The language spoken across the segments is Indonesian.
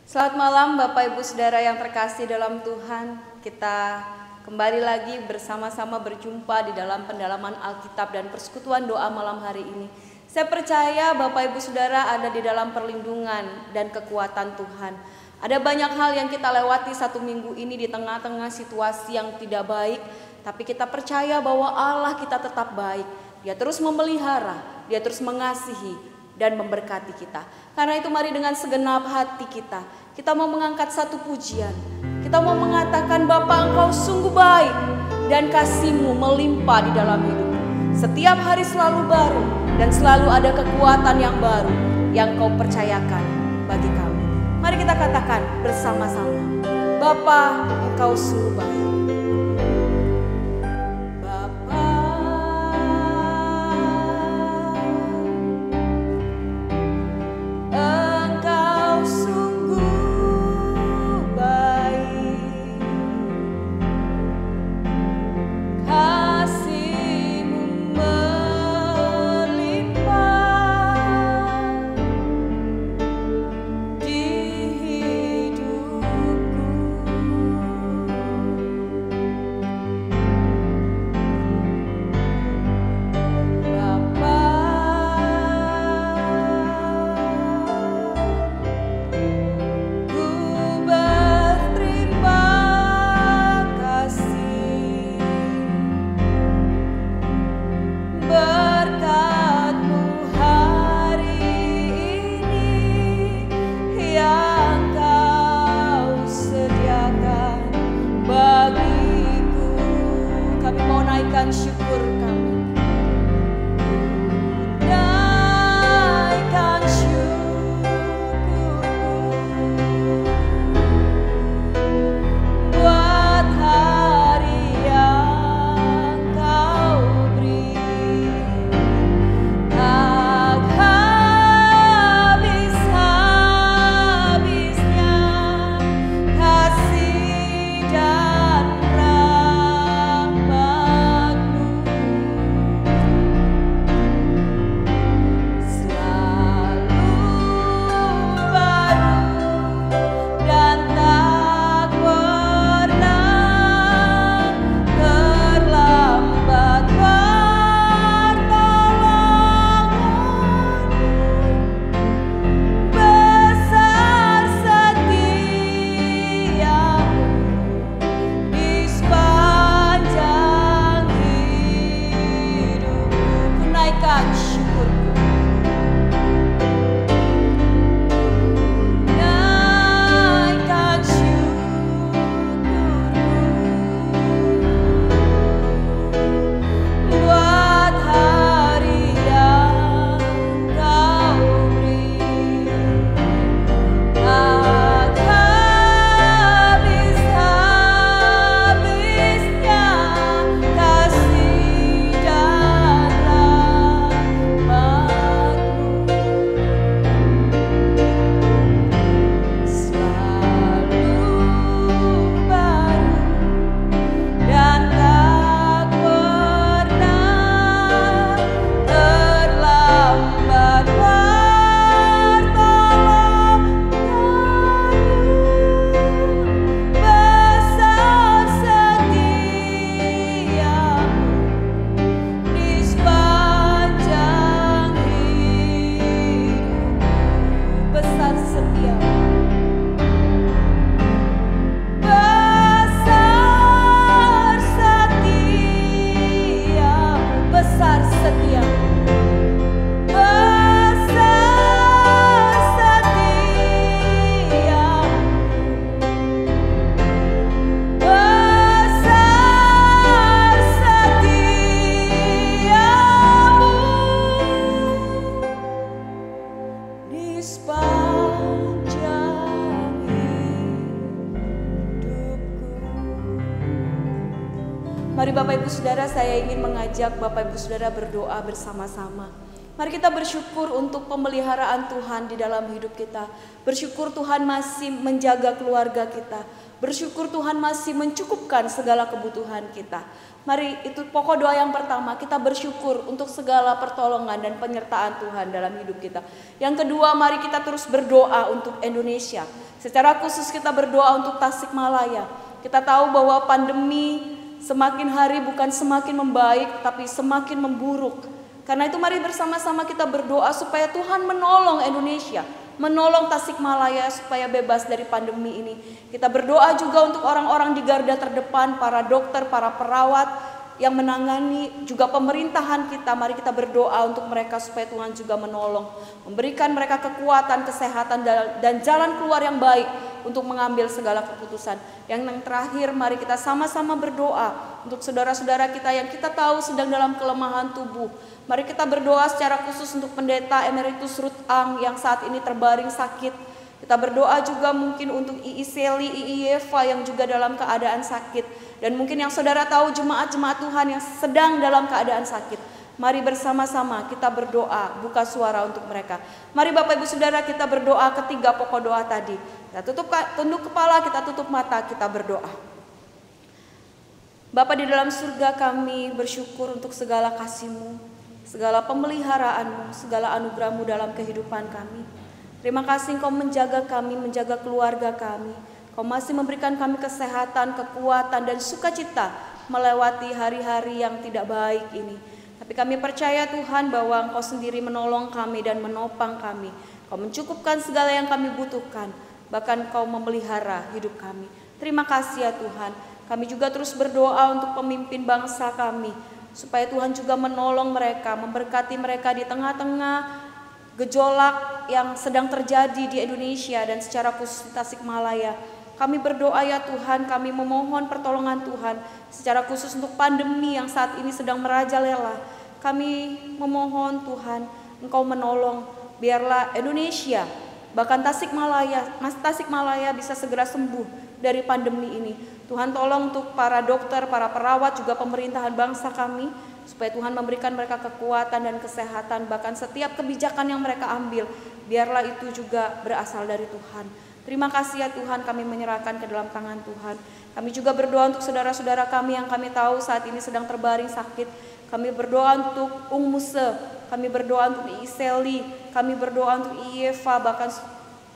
Selamat malam Bapak Ibu Saudara yang terkasih dalam Tuhan. Kita kembali lagi bersama-sama berjumpa di dalam pendalaman Alkitab dan persekutuan doa malam hari ini. Saya percaya Bapak Ibu Saudara ada di dalam perlindungan dan kekuatan Tuhan. Ada banyak hal yang kita lewati satu minggu ini di tengah-tengah situasi yang tidak baik, tapi kita percaya bahwa Allah kita tetap baik. Dia terus memelihara, Dia terus mengasihi dan memberkati kita. Karena itu mari dengan segenap hati kita mau mengangkat satu pujian. Kita mau mengatakan, Bapa, Engkau sungguh baik dan kasih-Mu melimpah di dalam hidup. Setiap hari selalu baru dan selalu ada kekuatan yang baru yang Kau percayakan bagi kami. Mari kita katakan bersama-sama, Bapa, Engkau sungguh baik. Mari Bapak Ibu Saudara, saya ingin mengajak Bapak Ibu Saudara berdoa bersama-sama. Mari kita bersyukur untuk pemeliharaan Tuhan di dalam hidup kita. Bersyukur Tuhan masih menjaga keluarga kita. Bersyukur Tuhan masih mencukupkan segala kebutuhan kita. Mari, itu pokok doa yang pertama, kita bersyukur untuk segala pertolongan dan penyertaan Tuhan dalam hidup kita. Yang kedua, mari kita terus berdoa untuk Indonesia. Secara khusus kita berdoa untuk Tasikmalaya. Kita tahu bahwa pandemi semakin hari bukan semakin membaik, tapi semakin memburuk. Karena itu mari bersama-sama kita berdoa supaya Tuhan menolong Indonesia, menolong Tasikmalaya supaya bebas dari pandemi ini. Kita berdoa juga untuk orang-orang di garda terdepan, para dokter, para perawat yang menangani, juga pemerintahan kita. Mari kita berdoa untuk mereka supaya Tuhan juga menolong, memberikan mereka kekuatan, kesehatan, dan jalan keluar yang baik untuk mengambil segala keputusan. Yang terakhir, mari kita sama-sama berdoa untuk saudara-saudara kita yang kita tahu sedang dalam kelemahan tubuh. Mari kita berdoa secara khusus untuk Pendeta Emeritus Ruth Ang yang saat ini terbaring sakit. Kita berdoa juga mungkin untuk II Seli, II Yeva yang juga dalam keadaan sakit. Dan mungkin yang saudara tahu jemaat-jemaat Tuhan yang sedang dalam keadaan sakit. Mari bersama-sama kita berdoa, buka suara untuk mereka. Mari Bapak Ibu Saudara kita berdoa ketiga pokok doa tadi. Kita tunduk kepala, kita tutup mata, kita berdoa. Bapa di dalam surga, kami bersyukur untuk segala kasih-Mu, segala pemeliharaan-Mu, segala anugerah-Mu dalam kehidupan kami. Terima kasih Engkau menjaga kami, menjaga keluarga kami. Engkau masih memberikan kami kesehatan, kekuatan, dan sukacita melewati hari-hari yang tidak baik ini. Tapi kami percaya Tuhan bahwa Engkau sendiri menolong kami dan menopang kami. Engkau mencukupkan segala yang kami butuhkan. Bahkan Engkau memelihara hidup kami. Terima kasih ya Tuhan. Kami juga terus berdoa untuk pemimpin bangsa kami, supaya Tuhan juga menolong mereka, memberkati mereka di tengah-tengah gejolak yang sedang terjadi di Indonesia dan secara khusus di Tasikmalaya. Kami berdoa ya Tuhan, kami memohon pertolongan Tuhan secara khusus untuk pandemi yang saat ini sedang merajalela. Kami memohon Tuhan, Engkau menolong, biarlah Indonesia, bahkan Tasikmalaya bisa segera sembuh dari pandemi ini. Tuhan tolong untuk para dokter, para perawat, juga pemerintahan bangsa kami, supaya Tuhan memberikan mereka kekuatan dan kesehatan, bahkan setiap kebijakan yang mereka ambil, biarlah itu juga berasal dari Tuhan. Terima kasih ya Tuhan, kami menyerahkan ke dalam tangan Tuhan. Kami juga berdoa untuk saudara-saudara kami yang kami tahu saat ini sedang terbaring sakit. Kami berdoa untuk Ung Muse, kami berdoa untuk II Seli, kami berdoa untuk II Yeva, bahkan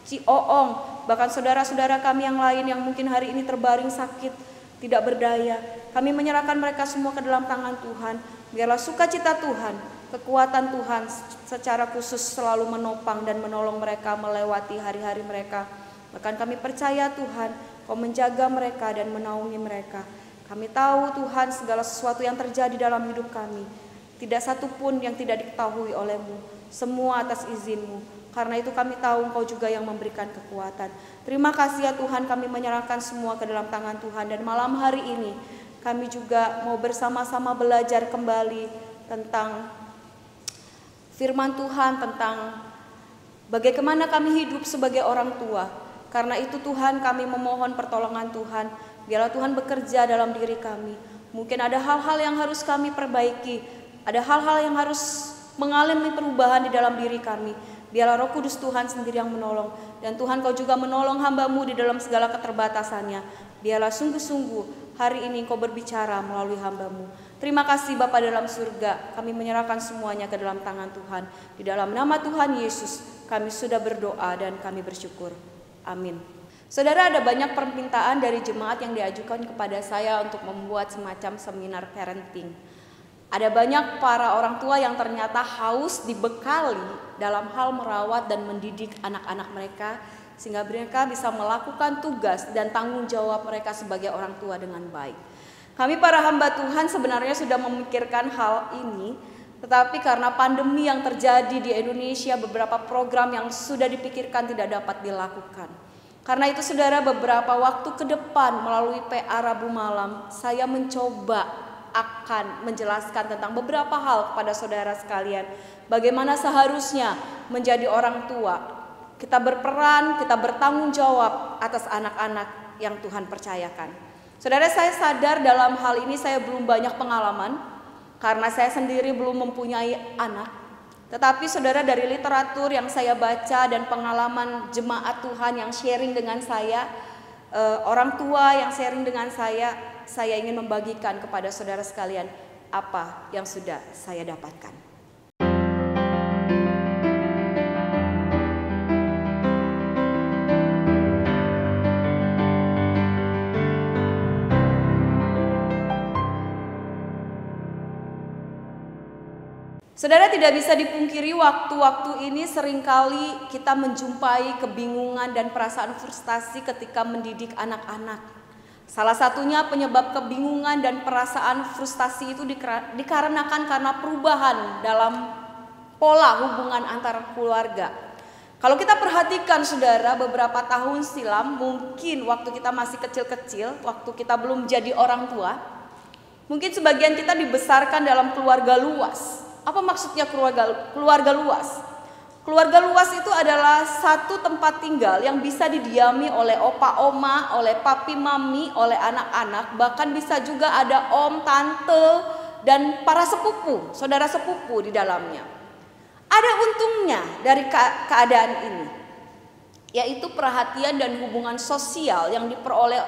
Ci Oong, bahkan saudara-saudara kami yang lain yang mungkin hari ini terbaring sakit, tidak berdaya. Kami menyerahkan mereka semua ke dalam tangan Tuhan. Biarlah sukacita Tuhan, kekuatan Tuhan secara khusus selalu menopang dan menolong mereka melewati hari-hari mereka. Bahkan kami percaya Tuhan, Kau menjaga mereka dan menaungi mereka. Kami tahu Tuhan segala sesuatu yang terjadi dalam hidup kami, tidak satu pun yang tidak diketahui oleh-Mu, semua atas izin-Mu. Karena itu kami tahu Engkau juga yang memberikan kekuatan. Terima kasih ya Tuhan, kami menyerahkan semua ke dalam tangan Tuhan. Dan malam hari ini kami juga mau bersama-sama belajar kembali tentang firman Tuhan, tentang bagaimana kami hidup sebagai orang tua. Karena itu Tuhan, kami memohon pertolongan Tuhan. Biarlah Tuhan bekerja dalam diri kami. Mungkin ada hal-hal yang harus kami perbaiki, ada hal-hal yang harus mengalami perubahan di dalam diri kami. Biarlah Roh Kudus Tuhan sendiri yang menolong. Dan Tuhan Kau juga menolong hamba-Mu di dalam segala keterbatasannya. Biarlah sungguh-sungguh hari ini Kau berbicara melalui hamba-Mu. Terima kasih Bapa dalam surga. Kami menyerahkan semuanya ke dalam tangan Tuhan. Di dalam nama Tuhan Yesus kami sudah berdoa dan kami bersyukur. Amin. Saudara, ada banyak permintaan dari jemaat yang diajukan kepada saya untuk membuat semacam seminar parenting. Ada banyak para orang tua yang ternyata haus dibekali dalam hal merawat dan mendidik anak-anak mereka, sehingga mereka bisa melakukan tugas dan tanggung jawab mereka sebagai orang tua dengan baik. Kami para hamba Tuhan sebenarnya sudah memikirkan hal ini, tetapi karena pandemi yang terjadi di Indonesia, beberapa program yang sudah dipikirkan tidak dapat dilakukan. Karena itu saudara, beberapa waktu ke depan melalui PA Rabu malam, saya mencoba akan menjelaskan tentang beberapa hal kepada saudara sekalian. Bagaimana seharusnya menjadi orang tua. Kita berperan, kita bertanggung jawab atas anak-anak yang Tuhan percayakan. Saudara, saya sadar dalam hal ini saya belum banyak pengalaman, karena saya sendiri belum mempunyai anak. Tetapi saudara, dari literatur yang saya baca dan pengalaman jemaat Tuhan yang sharing dengan saya, orang tua yang sharing dengan saya ingin membagikan kepada saudara sekalian apa yang sudah saya dapatkan. Saudara, tidak bisa dipungkiri waktu-waktu ini seringkali kita menjumpai kebingungan dan perasaan frustasi ketika mendidik anak-anak. Salah satunya penyebab kebingungan dan perasaan frustasi itu dikarenakan karena perubahan dalam pola hubungan antar keluarga. Kalau kita perhatikan saudara, beberapa tahun silam, mungkin waktu kita masih kecil-kecil, waktu kita belum jadi orang tua, mungkin sebagian kita dibesarkan dalam keluarga luas. Apa maksudnya keluarga luas? Keluarga luas itu adalah satu tempat tinggal yang bisa didiami oleh opa oma, oleh papi mami, oleh anak-anak, bahkan bisa juga ada om, tante, dan para sepupu, saudara sepupu di dalamnya. Ada untungnya dari keadaan ini, yaitu perhatian dan hubungan sosial yang diperoleh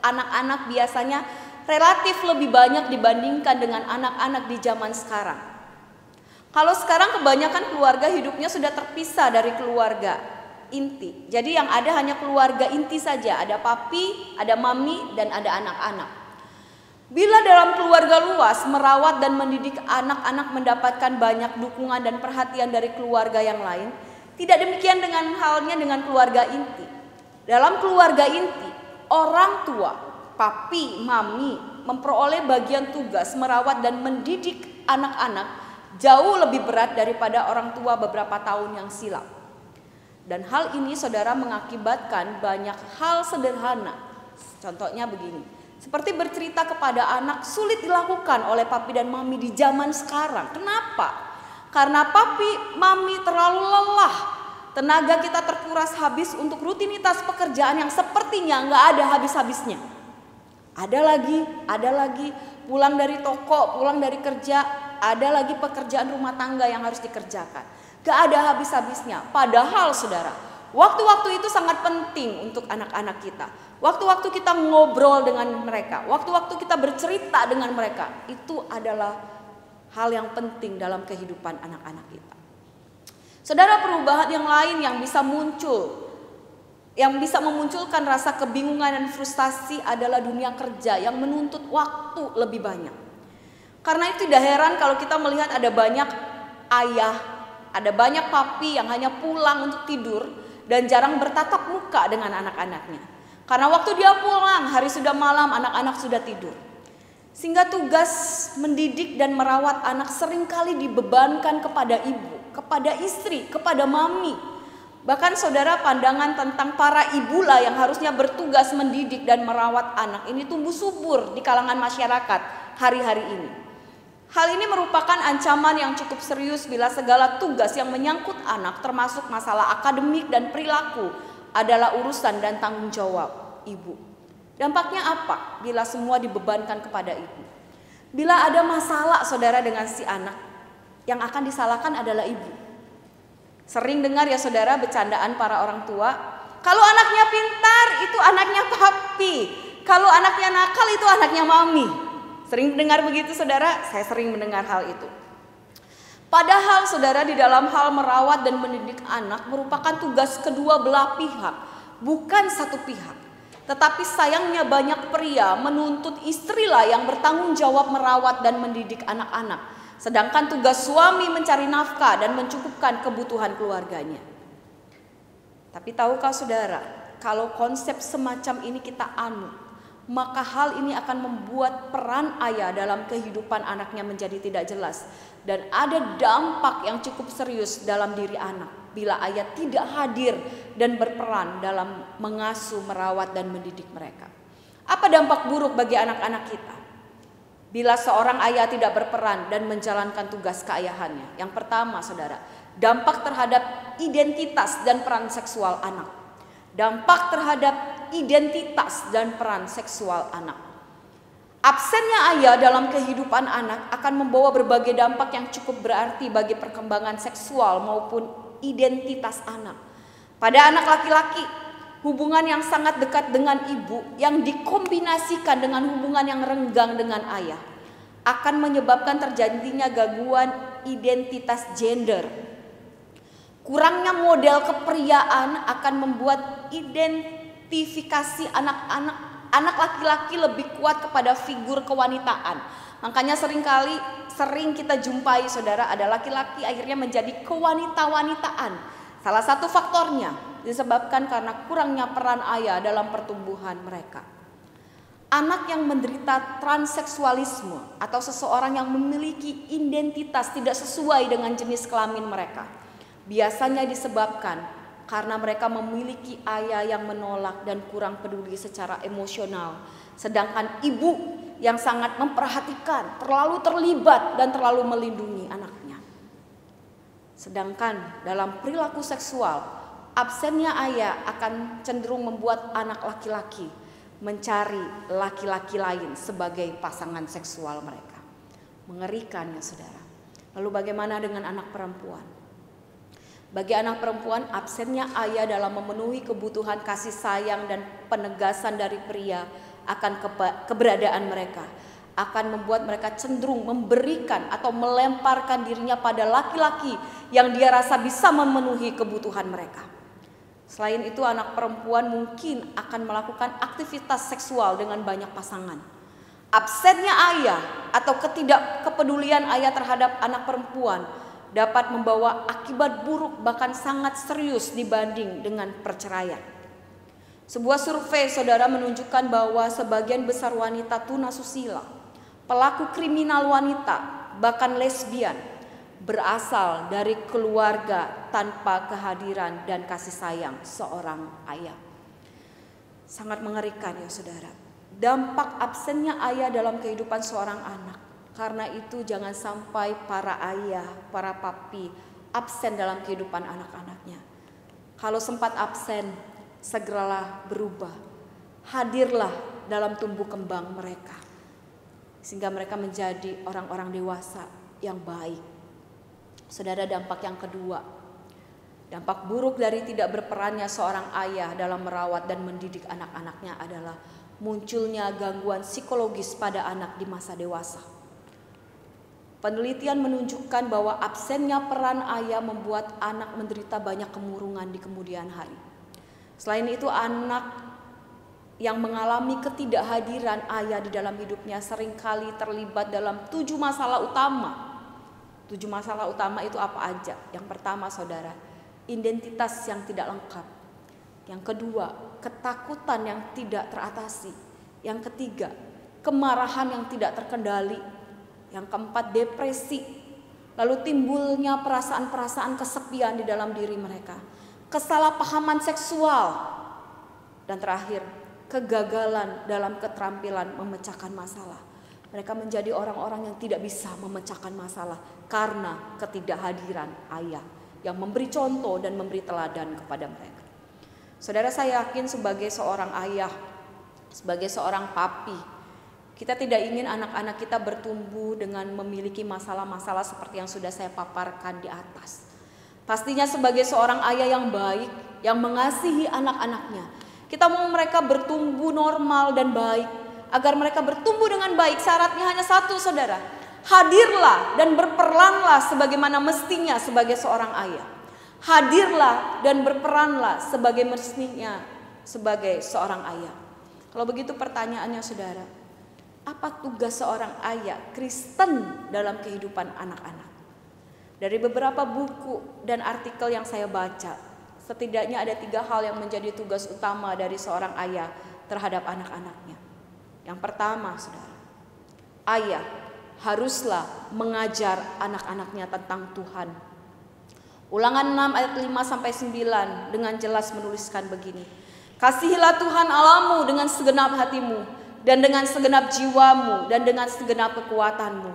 anak-anak biasanya relatif lebih banyak dibandingkan dengan anak-anak di zaman sekarang. Kalau sekarang kebanyakan keluarga hidupnya sudah terpisah dari keluarga inti. Jadi yang ada hanya keluarga inti saja. Ada papi, ada mami, dan ada anak-anak. Bila dalam keluarga luas merawat dan mendidik anak-anak mendapatkan banyak dukungan dan perhatian dari keluarga yang lain, tidak demikian dengan halnya dengan keluarga inti. Dalam keluarga inti, orang tua, papi, mami memperoleh bagian tugas merawat dan mendidik anak-anak jauh lebih berat daripada orang tua beberapa tahun yang silam. Dan hal ini saudara mengakibatkan banyak hal sederhana. Contohnya begini, seperti bercerita kepada anak sulit dilakukan oleh papi dan mami di zaman sekarang. Kenapa? Karena papi, mami terlalu lelah. Tenaga kita terkuras habis untuk rutinitas pekerjaan yang sepertinya nggak ada habis-habisnya. Ada lagi, pulang dari toko, pulang dari kerja, ada lagi pekerjaan rumah tangga yang harus dikerjakan. Gak ada habis-habisnya. Padahal saudara, waktu-waktu itu sangat penting untuk anak-anak kita. Waktu-waktu kita ngobrol dengan mereka, waktu-waktu kita bercerita dengan mereka, itu adalah hal yang penting dalam kehidupan anak-anak kita. Saudara, perubahan yang lain yang bisa muncul, yang bisa memunculkan rasa kebingungan dan frustasi adalah dunia kerja yang menuntut waktu lebih banyak. Karena itu tidak heran kalau kita melihat ada banyak ayah, ada banyak papi yang hanya pulang untuk tidur dan jarang bertatap muka dengan anak-anaknya. Karena waktu dia pulang, hari sudah malam, anak-anak sudah tidur. Sehingga tugas mendidik dan merawat anak seringkali dibebankan kepada ibu, kepada istri, kepada mami. Bahkan saudara, pandangan tentang para ibulah yang harusnya bertugas mendidik dan merawat anak ini tumbuh subur di kalangan masyarakat hari-hari ini. Hal ini merupakan ancaman yang cukup serius bila segala tugas yang menyangkut anak termasuk masalah akademik dan perilaku adalah urusan dan tanggung jawab ibu. Dampaknya apa bila semua dibebankan kepada ibu? Bila ada masalah saudara dengan si anak, yang akan disalahkan adalah ibu. Sering dengar ya saudara bercandaan para orang tua, kalau anaknya pintar itu anaknya papi, kalau anaknya nakal itu anaknya mami. Sering mendengar begitu saudara? Saya sering mendengar hal itu. Padahal saudara, di dalam hal merawat dan mendidik anak merupakan tugas kedua belah pihak, bukan satu pihak. Tetapi sayangnya banyak pria menuntut istrilah yang bertanggung jawab merawat dan mendidik anak-anak, sedangkan tugas suami mencari nafkah dan mencukupkan kebutuhan keluarganya. Tapi tahukah saudara, kalau konsep semacam ini kita anut, maka hal ini akan membuat peran ayah dalam kehidupan anaknya menjadi tidak jelas. Dan ada dampak yang cukup serius dalam diri anak bila ayah tidak hadir dan berperan dalam mengasuh, merawat, dan mendidik mereka. Apa dampak buruk bagi anak-anak kita bila seorang ayah tidak berperan dan menjalankan tugas keayahannya? Yang pertama saudara, dampak terhadap identitas dan peran seksual anak. Dampak terhadap identitas dan peran seksual anak. Absennya ayah dalam kehidupan anak akan membawa berbagai dampak yang cukup berarti bagi perkembangan seksual maupun identitas anak. Pada anak laki-laki, hubungan yang sangat dekat dengan ibu yang dikombinasikan dengan hubungan yang renggang dengan ayah akan menyebabkan terjadinya gangguan identitas gender. Kurangnya model kepriaan akan membuat identifikasi anak laki-laki lebih kuat kepada figur kewanitaan. Makanya sering kita jumpai saudara, ada laki-laki akhirnya menjadi kewanita-wanitaan. Salah satu faktornya disebabkan karena kurangnya peran ayah dalam pertumbuhan mereka. Anak yang menderita transseksualisme atau seseorang yang memiliki identitas tidak sesuai dengan jenis kelamin mereka biasanya disebabkan karena mereka memiliki ayah yang menolak dan kurang peduli secara emosional, sedangkan ibu yang sangat memperhatikan, terlalu terlibat dan terlalu melindungi anaknya. Sedangkan dalam perilaku seksual, absennya ayah akan cenderung membuat anak laki-laki mencari laki-laki lain sebagai pasangan seksual mereka. Mengerikan ya saudara. Lalu bagaimana dengan anak perempuan? Bagi anak perempuan, absennya ayah dalam memenuhi kebutuhan kasih sayang dan penegasan dari pria akan keberadaan mereka akan membuat mereka cenderung memberikan atau melemparkan dirinya pada laki-laki yang dia rasa bisa memenuhi kebutuhan mereka. Selain itu, anak perempuan mungkin akan melakukan aktivitas seksual dengan banyak pasangan. Absennya ayah atau ketidakkepedulian ayah terhadap anak perempuan dapat membawa akibat buruk bahkan sangat serius dibanding dengan perceraian. Sebuah survei saudara menunjukkan bahwa sebagian besar wanita tunasusila, pelaku kriminal wanita, bahkan lesbian berasal dari keluarga tanpa kehadiran dan kasih sayang seorang ayah. Sangat mengerikan ya saudara. Dampak absennya ayah dalam kehidupan seorang anak. Karena itu jangan sampai para ayah, para papi absen dalam kehidupan anak-anaknya. Kalau sempat absen, segeralah berubah. Hadirlah dalam tumbuh kembang mereka. Sehingga mereka menjadi orang-orang dewasa yang baik. Saudara, dampak yang kedua. Dampak buruk dari tidak berperannya seorang ayah dalam merawat dan mendidik anak-anaknya adalah munculnya gangguan psikologis pada anak di masa dewasa. Penelitian menunjukkan bahwa absennya peran ayah membuat anak menderita banyak kemurungan di kemudian hari. Selain itu, anak yang mengalami ketidakhadiran ayah di dalam hidupnya seringkali terlibat dalam 7 masalah utama. 7 masalah utama itu apa aja? Yang pertama saudara, identitas yang tidak lengkap. Yang kedua, ketakutan yang tidak teratasi. Yang ketiga, kemarahan yang tidak terkendali. Yang keempat, depresi. Lalu timbulnya perasaan-perasaan kesepian di dalam diri mereka. Kesalahpahaman seksual. Dan terakhir, kegagalan dalam keterampilan memecahkan masalah. Mereka menjadi orang-orang yang tidak bisa memecahkan masalah karena ketidakhadiran ayah yang memberi contoh dan memberi teladan kepada mereka. Saudara, saya yakin sebagai seorang ayah, sebagai seorang papi, kita tidak ingin anak-anak kita bertumbuh dengan memiliki masalah-masalah seperti yang sudah saya paparkan di atas. Pastinya sebagai seorang ayah yang baik, yang mengasihi anak-anaknya, kita mau mereka bertumbuh normal dan baik. Agar mereka bertumbuh dengan baik, syaratnya hanya satu saudara. Hadirlah dan berperanlah sebagaimana mestinya sebagai seorang ayah. Hadirlah dan berperanlah sebagai mestinya sebagai seorang ayah. Kalau begitu pertanyaannya saudara, apa tugas seorang ayah Kristen dalam kehidupan anak-anak? Dari beberapa buku dan artikel yang saya baca, setidaknya ada 3 hal yang menjadi tugas utama dari seorang ayah terhadap anak-anaknya. Yang pertama, saudara, ayah haruslah mengajar anak-anaknya tentang Tuhan. Ulangan 6 ayat 5-9 dengan jelas menuliskan begini. Kasihilah Tuhan Allahmu dengan segenap hatimu, dan dengan segenap jiwamu, dan dengan segenap kekuatanmu.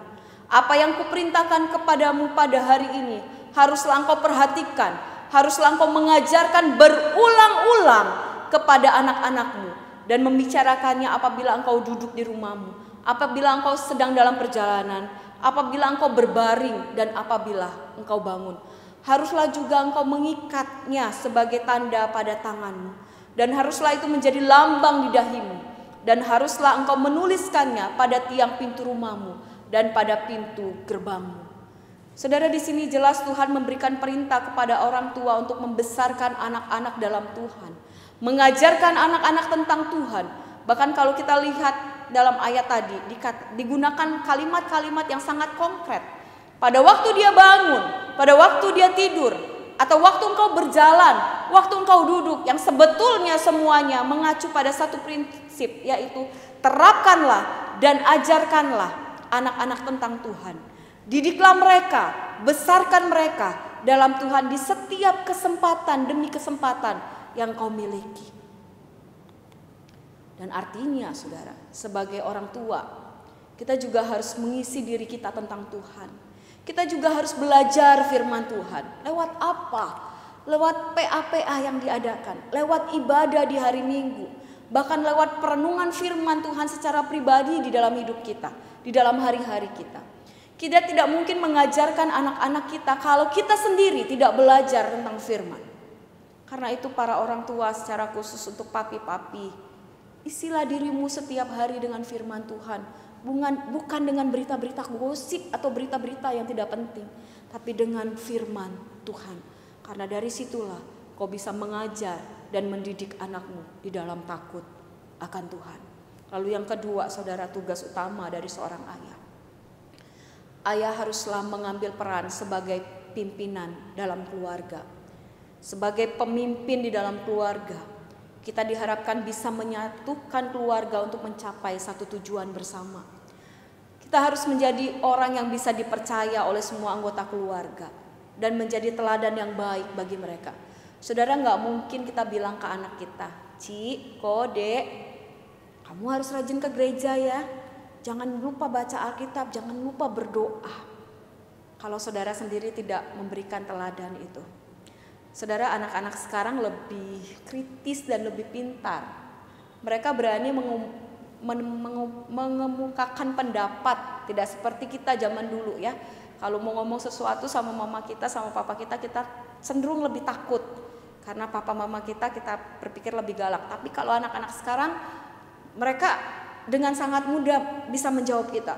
Apa yang kuperintahkan kepadamu pada hari ini haruslah engkau perhatikan, haruslah engkau mengajarkan berulang-ulang kepada anak-anakmu, dan membicarakannya apabila engkau duduk di rumahmu, apabila engkau sedang dalam perjalanan, apabila engkau berbaring, dan apabila engkau bangun. Haruslah juga engkau mengikatnya sebagai tanda pada tanganmu, dan haruslah itu menjadi lambang di dahimu, dan haruslah engkau menuliskannya pada tiang pintu rumahmu dan pada pintu gerbangmu. Saudara, di sini jelas Tuhan memberikan perintah kepada orang tua untuk membesarkan anak-anak dalam Tuhan, mengajarkan anak-anak tentang Tuhan. Bahkan kalau kita lihat dalam ayat tadi digunakan kalimat-kalimat yang sangat konkret. Pada waktu dia bangun, pada waktu dia tidur, atau waktu engkau berjalan, waktu engkau duduk, yang sebetulnya semuanya mengacu pada satu prinsip, yaitu terapkanlah dan ajarkanlah anak-anak tentang Tuhan. Didiklah mereka, besarkan mereka dalam Tuhan di setiap kesempatan demi kesempatan yang kau miliki. Dan artinya saudara, sebagai orang tua, kita juga harus mengisi diri kita tentang Tuhan. Kita juga harus belajar firman Tuhan. Lewat apa? Lewat PA-PA yang diadakan, lewat ibadah di hari Minggu, bahkan lewat perenungan firman Tuhan secara pribadi di dalam hidup kita, di dalam hari-hari kita. Kita tidak mungkin mengajarkan anak-anak kita kalau kita sendiri tidak belajar tentang firman. Karena itu para orang tua secara khusus untuk papi-papi, isilah dirimu setiap hari dengan firman Tuhan. Bukan dengan berita-berita gosip atau berita-berita yang tidak penting, tapi dengan firman Tuhan. Karena dari situlah kau bisa mengajar dan mendidik anakmu di dalam takut akan Tuhan. Lalu yang kedua, saudara, tugas utama dari seorang ayah. Ayah haruslah mengambil peran sebagai pimpinan dalam keluarga. Sebagai pemimpin di dalam keluarga, kita diharapkan bisa menyatukan keluarga untuk mencapai satu tujuan bersama. Kita harus menjadi orang yang bisa dipercaya oleh semua anggota keluarga dan menjadi teladan yang baik bagi mereka. Saudara, gak mungkin kita bilang ke anak kita, Ci, Dek, kamu harus rajin ke gereja ya. Jangan lupa baca Alkitab, jangan lupa berdoa. Kalau saudara sendiri tidak memberikan teladan itu. Saudara, anak-anak sekarang lebih kritis dan lebih pintar. Mereka berani mengemukakan pendapat, tidak seperti kita zaman dulu ya. Kalau mau ngomong sesuatu sama mama kita, sama papa kita, kita cenderung lebih takut. Karena papa mama kita berpikir lebih galak. Tapi kalau anak-anak sekarang, mereka dengan sangat mudah bisa menjawab kita.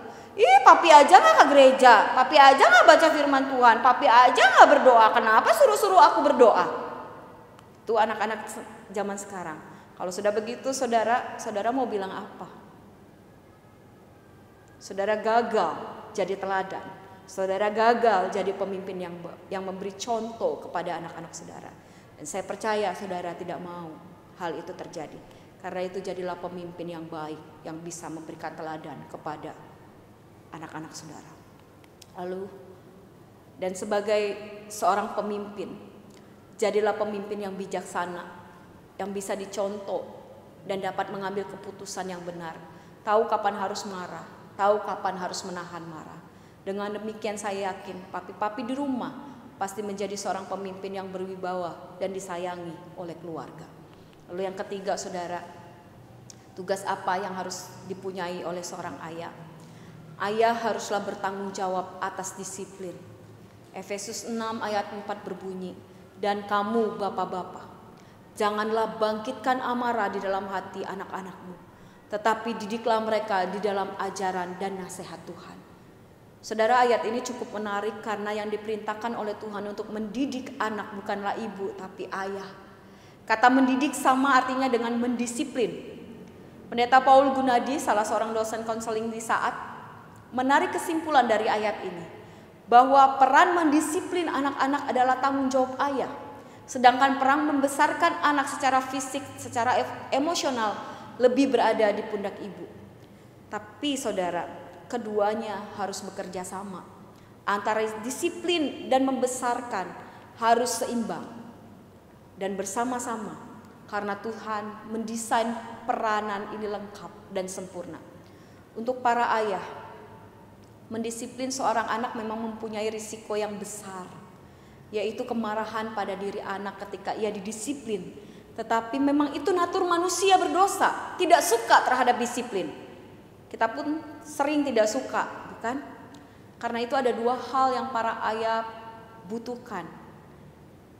Papi aja gak ke gereja, papi aja gak baca firman Tuhan, papi aja gak berdoa, kenapa suruh-suruh aku berdoa? Itu anak-anak zaman sekarang. Kalau sudah begitu saudara mau bilang apa? Saudara gagal jadi teladan. Saudara gagal jadi pemimpin yang memberi contoh kepada anak-anak saudara. Dan saya percaya saudara tidak mau hal itu terjadi. Karena itu jadilah pemimpin yang baik, yang bisa memberikan teladan kepada anak-anak saudara. Lalu, dan sebagai seorang pemimpin, jadilah pemimpin yang bijaksana, yang bisa dicontoh dan dapat mengambil keputusan yang benar. Tahu kapan harus marah, tahu kapan harus menahan marah. Dengan demikian saya yakin papi-papi di rumah pasti menjadi seorang pemimpin yang berwibawa dan disayangi oleh keluarga. Lalu yang ketiga saudara, tugas apa yang harus dipunyai oleh seorang ayah? Ayah haruslah bertanggung jawab atas disiplin. Efesus 6 ayat 4 berbunyi, dan kamu bapak-bapak, janganlah bangkitkan amarah di dalam hati anak-anakmu, tetapi didiklah mereka di dalam ajaran dan nasihat Tuhan. Saudara, ayat ini cukup menarik karena yang diperintahkan oleh Tuhan untuk mendidik anak bukanlah ibu tapi ayah. Kata mendidik sama artinya dengan mendisiplin. Pendeta Paul Gunadi, salah seorang dosen konseling di Saat, menarik kesimpulan dari ayat ini bahwa peran mendisiplin anak-anak adalah tanggung jawab ayah, sedangkan peran membesarkan anak secara fisik, secara emosional lebih berada di pundak ibu. Tapi saudara, keduanya harus bekerja sama. Antara disiplin dan membesarkan harus seimbang dan bersama-sama, karena Tuhan mendesain peranan ini lengkap dan sempurna. Untuk para ayah, mendisiplin seorang anak memang mempunyai risiko yang besar, yaitu kemarahan pada diri anak ketika ia didisiplin. Tetapi memang itu natur manusia berdosa, tidak suka terhadap disiplin. Kita pun sering tidak suka, bukan? Karena itu ada dua hal yang para ayah butuhkan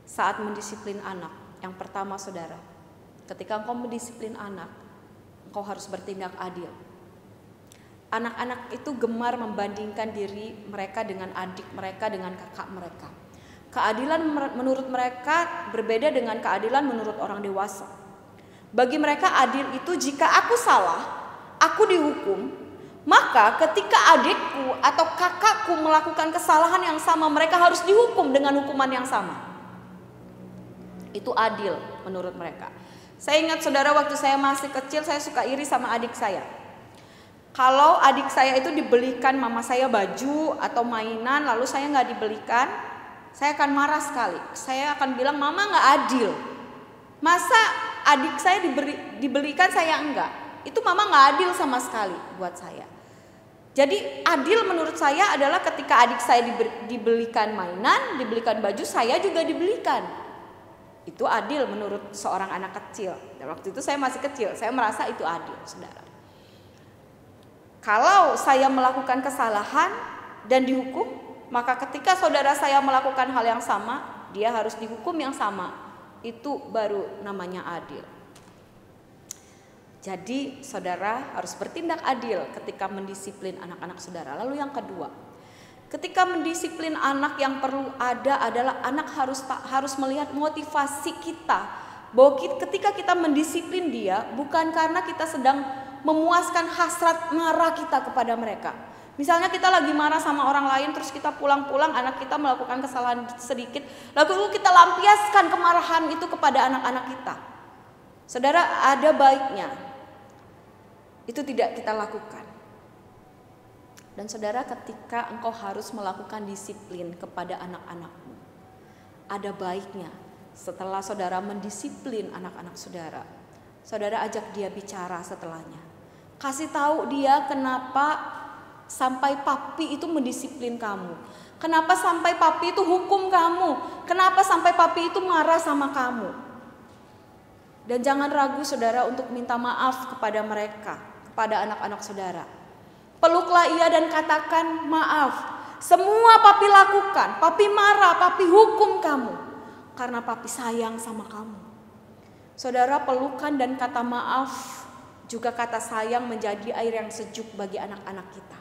saat mendisiplin anak. Yang pertama saudara, ketika engkau mendisiplin anak, engkau harus bertindak adil. Anak-anak itu gemar membandingkan diri mereka dengan adik mereka, dengan kakak mereka. Keadilan menurut mereka berbeda dengan keadilan menurut orang dewasa. Bagi mereka adil itu jika aku salah, aku dihukum, maka ketika adikku atau kakakku melakukan kesalahan yang sama, mereka harus dihukum dengan hukuman yang sama. Itu adil menurut mereka. Saya ingat saudara, waktu saya masih kecil saya suka iri sama adik saya. Kalau adik saya itu dibelikan mama saya baju atau mainan, lalu saya nggak dibelikan, saya akan marah sekali. Saya akan bilang, mama nggak adil. Masa adik saya dibelikan saya enggak? Itu mama nggak adil sama sekali buat saya. Jadi adil menurut saya adalah ketika adik saya dibelikan mainan, dibelikan baju, saya juga dibelikan. Itu adil menurut seorang anak kecil. Dan waktu itu saya masih kecil, saya merasa itu adil, saudara. Kalau saya melakukan kesalahan dan dihukum, maka ketika saudara saya melakukan hal yang sama, dia harus dihukum yang sama. Itu baru namanya adil. Jadi saudara harus bertindak adil ketika mendisiplin anak-anak saudara. Lalu yang kedua, ketika mendisiplin anak, yang perlu ada adalah anak harus melihat motivasi kita. Bahwa ketika kita mendisiplin dia, bukan karena kita sedang memuaskan hasrat marah kita kepada mereka. Misalnya kita lagi marah sama orang lain, terus kita pulang-pulang anak kita melakukan kesalahan sedikit, lalu kita lampiaskan kemarahan itu kepada anak-anak kita. Saudara, ada baiknya itu tidak kita lakukan. Dan saudara, ketika engkau harus melakukan disiplin kepada anak-anakmu, ada baiknya setelah saudara mendisiplin anak-anak saudara, saudara ajak dia bicara setelahnya. Kasih tahu dia kenapa sampai papi itu mendisiplin kamu. Kenapa sampai papi itu hukum kamu. Kenapa sampai papi itu marah sama kamu. Dan jangan ragu saudara untuk minta maaf kepada mereka, kepada anak-anak saudara. Peluklah ia dan katakan maaf. Semua papi lakukan, papi marah, papi hukum kamu. Karena papi sayang sama kamu. Saudara, pelukan dan kata maaf, juga kata sayang menjadi air yang sejuk bagi anak-anak kita.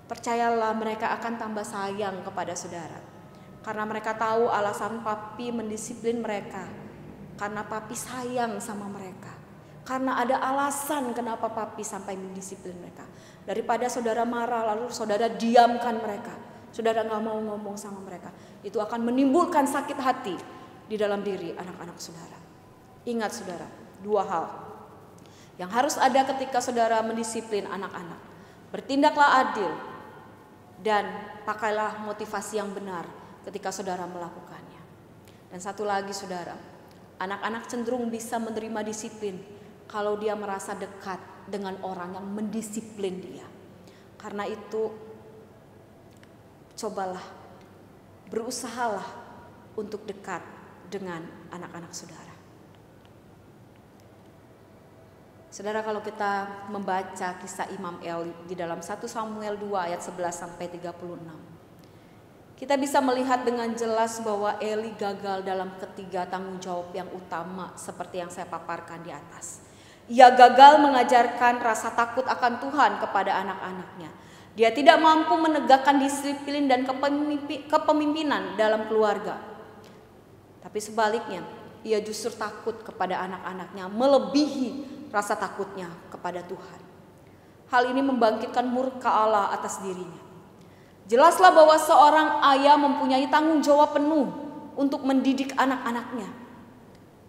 Percayalah, mereka akan tambah sayang kepada saudara. Karena mereka tahu alasan papi mendisiplin mereka. Karena papi sayang sama mereka. Karena ada alasan kenapa papi sampai mendisiplin mereka. Daripada saudara marah lalu saudara diamkan mereka, saudara gak mau ngomong sama mereka, itu akan menimbulkan sakit hati di dalam diri anak-anak saudara. Ingat saudara, dua hal yang harus ada ketika saudara mendisiplin anak-anak. Bertindaklah adil dan pakailah motivasi yang benar ketika saudara melakukannya. Dan satu lagi saudara, anak-anak cenderung bisa menerima disiplin kalau dia merasa dekat dengan orang yang mendisiplin dia. Karena itu cobalah, berusahalah untuk dekat dengan anak-anak saudara. Saudara, kalau kita membaca kisah Imam Eli di dalam 1 Samuel 2 ayat 11 sampai 36, kita bisa melihat dengan jelas bahwa Eli gagal dalam ketiga tanggung jawab yang utama seperti yang saya paparkan di atas. Ia gagal mengajarkan rasa takut akan Tuhan kepada anak-anaknya. Dia tidak mampu menegakkan disiplin dan kepemimpinan dalam keluarga. Tapi sebaliknya, ia justru takut kepada anak-anaknya melebihi rasa takutnya kepada Tuhan. Hal ini membangkitkan murka Allah atas dirinya. Jelaslah bahwa seorang ayah mempunyai tanggung jawab penuh untuk mendidik anak-anaknya,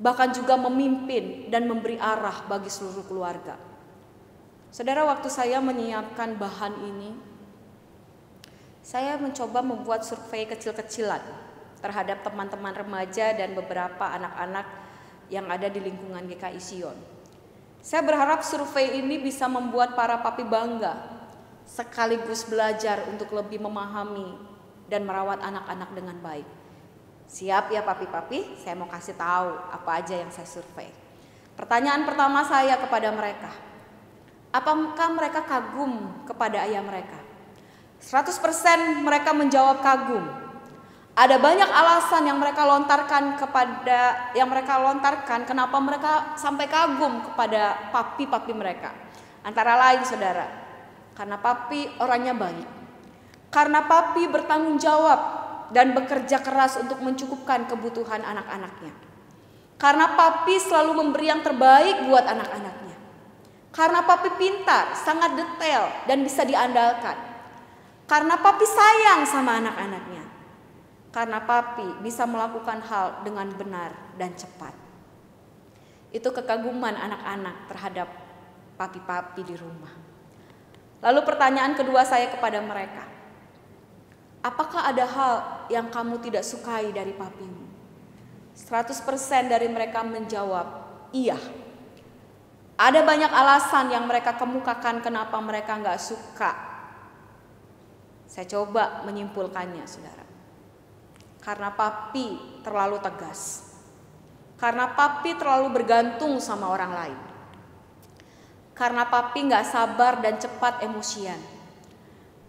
bahkan juga memimpin dan memberi arah bagi seluruh keluarga. Saudara, waktu saya menyiapkan bahan ini, saya mencoba membuat survei kecil-kecilan terhadap teman-teman remaja dan beberapa anak-anak yang ada di lingkungan GKI Sion. Saya berharap survei ini bisa membuat para papi bangga, sekaligus belajar untuk lebih memahami dan merawat anak-anak dengan baik. Siap ya papi-papi, saya mau kasih tahu apa aja yang saya survei. Pertanyaan pertama saya kepada mereka, apakah mereka kagum kepada ayah mereka? 100% mereka menjawab kagum. Ada banyak alasan yang mereka lontarkan kenapa mereka sampai kagum kepada papi-papi mereka. Antara lain saudara, karena papi orangnya baik. Karena papi bertanggung jawab dan bekerja keras untuk mencukupkan kebutuhan anak-anaknya. Karena papi selalu memberi yang terbaik buat anak-anaknya. Karena papi pintar, sangat detail dan bisa diandalkan. Karena papi sayang sama anak-anaknya. Karena papi bisa melakukan hal dengan benar dan cepat. Itu kekaguman anak-anak terhadap papi-papi di rumah. Lalu pertanyaan kedua saya kepada mereka, apakah ada hal yang kamu tidak sukai dari papimu? 100% dari mereka menjawab, iya. Ada banyak alasan yang mereka kemukakan kenapa mereka gak suka. Saya coba menyimpulkannya saudara. Karena papi terlalu tegas. Karena papi terlalu bergantung sama orang lain. Karena papi gak sabar dan cepat emosian.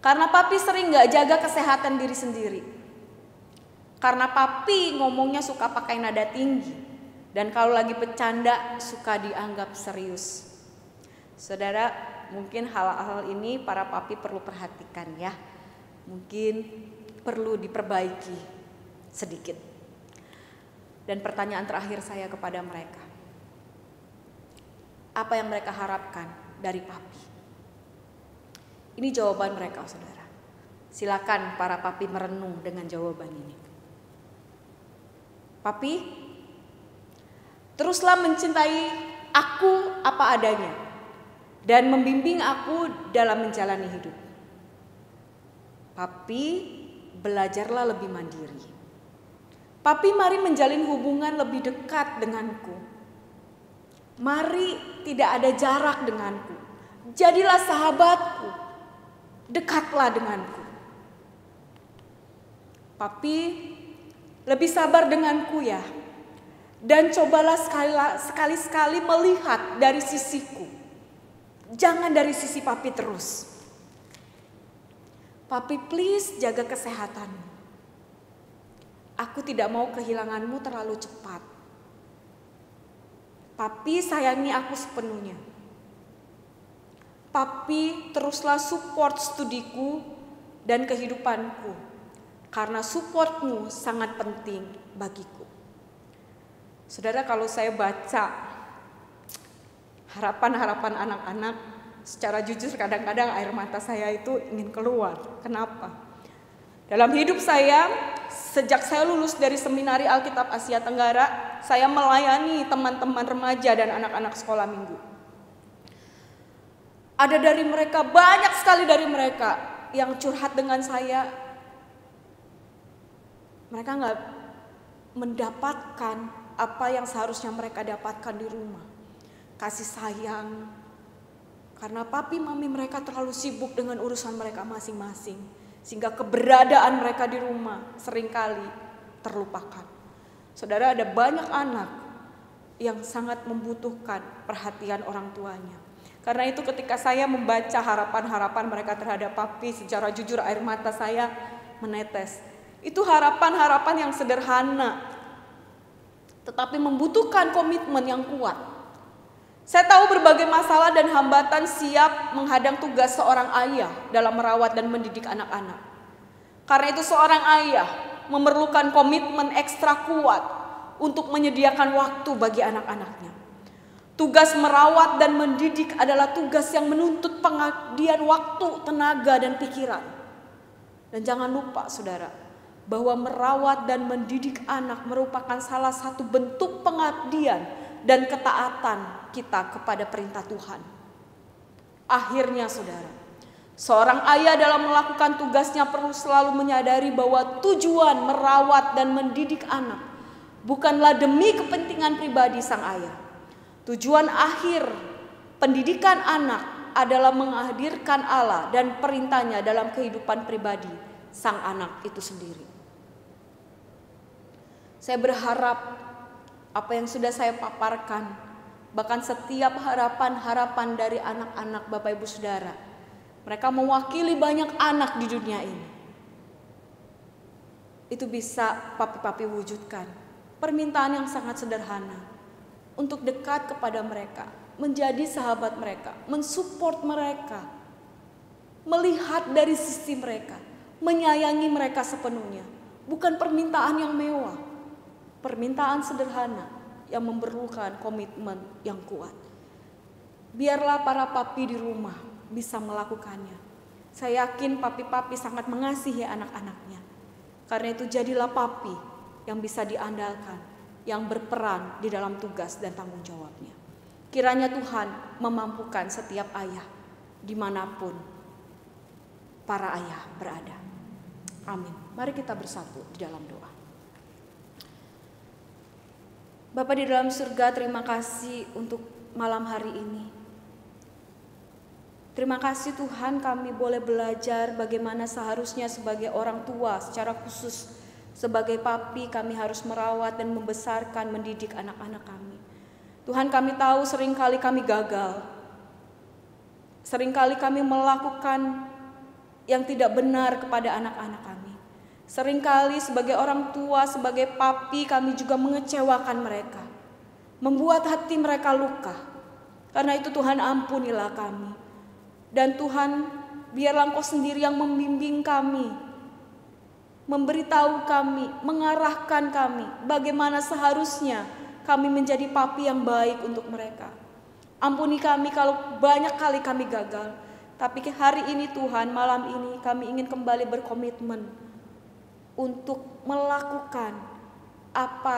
Karena papi sering gak jaga kesehatan diri sendiri. Karena papi ngomongnya suka pakai nada tinggi. Dan kalau lagi bercanda suka dianggap serius. Saudara, mungkin hal-hal ini para papi perlu perhatikan ya. Mungkin perlu diperbaiki sedikit. Dan pertanyaan terakhir saya kepada mereka, apa yang mereka harapkan dari papi? Ini jawaban mereka saudara. Silakan para papi merenung dengan jawaban ini. Papi, teruslah mencintai aku apa adanya dan membimbing aku dalam menjalani hidup. Papi, belajarlah lebih mandiri. Papi, mari menjalin hubungan lebih dekat denganku. Mari tidak ada jarak denganku. Jadilah sahabatku. Dekatlah denganku. Papi, lebih sabar denganku ya. Dan cobalah sekali-sekali melihat dari sisiku. Jangan dari sisi papi terus. Papi, please jaga kesehatanmu. Aku tidak mau kehilanganmu terlalu cepat. Papi, sayangi aku sepenuhnya. Papi, teruslah support studiku dan kehidupanku. Karena supportmu sangat penting bagiku. Saudara, kalau saya baca harapan-harapan anak-anak, secara jujur kadang-kadang air mata saya itu ingin keluar. Kenapa? Dalam hidup saya, sejak saya lulus dari Seminari Alkitab Asia Tenggara, saya melayani teman-teman remaja dan anak-anak sekolah minggu. Ada dari mereka, banyak sekali dari mereka yang curhat dengan saya. Mereka gak mendapatkan apa yang seharusnya mereka dapatkan di rumah. Kasih sayang. Karena papi mami mereka terlalu sibuk dengan urusan mereka masing-masing. Sehingga keberadaan mereka di rumah seringkali terlupakan. Saudara, ada banyak anak yang sangat membutuhkan perhatian orang tuanya. Karena itu ketika saya membaca harapan-harapan mereka terhadap papi, secara jujur air mata saya menetes. Itu harapan-harapan yang sederhana, tetapi membutuhkan komitmen yang kuat. Saya tahu berbagai masalah dan hambatan siap menghadang tugas seorang ayah dalam merawat dan mendidik anak-anak. Karena itu seorang ayah memerlukan komitmen ekstra kuat untuk menyediakan waktu bagi anak-anaknya. Tugas merawat dan mendidik adalah tugas yang menuntut pengabdian waktu, tenaga, dan pikiran. Dan jangan lupa saudara, bahwa merawat dan mendidik anak merupakan salah satu bentuk pengabdian dan ketaatan kita kepada perintah Tuhan. Akhirnya saudara, seorang ayah dalam melakukan tugasnya perlu selalu menyadari bahwa tujuan merawat dan mendidik anak bukanlah demi kepentingan pribadi sang ayah. Tujuan akhir pendidikan anak adalah menghadirkan Allah dan perintahnya dalam kehidupan pribadi sang anak itu sendiri. Saya berharap apa yang sudah saya paparkan, bahkan setiap harapan-harapan dari anak-anak Bapak Ibu Saudara, mereka mewakili banyak anak di dunia ini. itu bisa papi-papi wujudkan. Permintaan yang sangat sederhana untuk dekat kepada mereka, menjadi sahabat mereka, mensupport mereka, melihat dari sisi mereka, menyayangi mereka sepenuhnya. Bukan permintaan yang mewah, permintaan sederhana yang memerlukan komitmen yang kuat. Biarlah para papi di rumah bisa melakukannya. Saya yakin papi-papi sangat mengasihi anak-anaknya. Karena itu jadilah papi yang bisa diandalkan, yang berperan di dalam tugas dan tanggung jawabnya. Kiranya Tuhan memampukan setiap ayah dimanapun para ayah berada. Amin. Mari kita bersatu di dalam doa. Bapa di dalam surga, terima kasih untuk malam hari ini. Terima kasih Tuhan, kami boleh belajar bagaimana seharusnya sebagai orang tua, secara khusus sebagai papi kami harus merawat dan membesarkan, mendidik anak-anak kami. Tuhan, kami tahu seringkali kami gagal. Seringkali kami melakukan yang tidak benar kepada anak-anak kami. Seringkali sebagai orang tua, sebagai papi kami juga mengecewakan mereka, membuat hati mereka luka. Karena itu Tuhan, ampunilah kami. Dan Tuhan, biarlah Engkau sendiri yang membimbing kami, memberitahu kami, mengarahkan kami bagaimana seharusnya kami menjadi papi yang baik untuk mereka. Ampuni kami kalau banyak kali kami gagal. Tapi hari ini Tuhan, malam ini kami ingin kembali berkomitmen untuk melakukan apa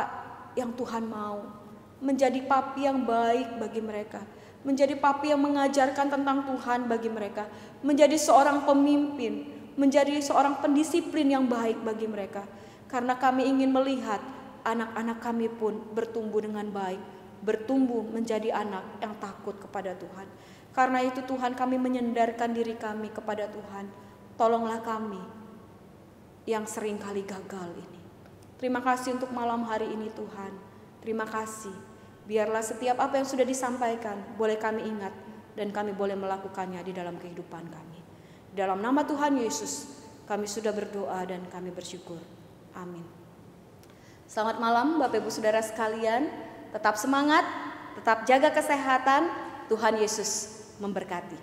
yang Tuhan mau. Menjadi papi yang baik bagi mereka. Menjadi papi yang mengajarkan tentang Tuhan bagi mereka. Menjadi seorang pemimpin, menjadi seorang pendisiplin yang baik bagi mereka. Karena kami ingin melihat anak-anak kami pun bertumbuh dengan baik, bertumbuh menjadi anak yang takut kepada Tuhan. Karena itu Tuhan, kami menyandarkan diri kami kepada Tuhan. Tolonglah kami yang sering kali gagal ini. Terima kasih untuk malam hari ini Tuhan. Terima kasih. Biarlah setiap apa yang sudah disampaikan boleh kami ingat dan kami boleh melakukannya di dalam kehidupan kami. Dalam nama Tuhan Yesus kami sudah berdoa dan kami bersyukur. Amin. Selamat malam Bapak Ibu Saudara sekalian. Tetap semangat, tetap jaga kesehatan. Tuhan Yesus memberkati.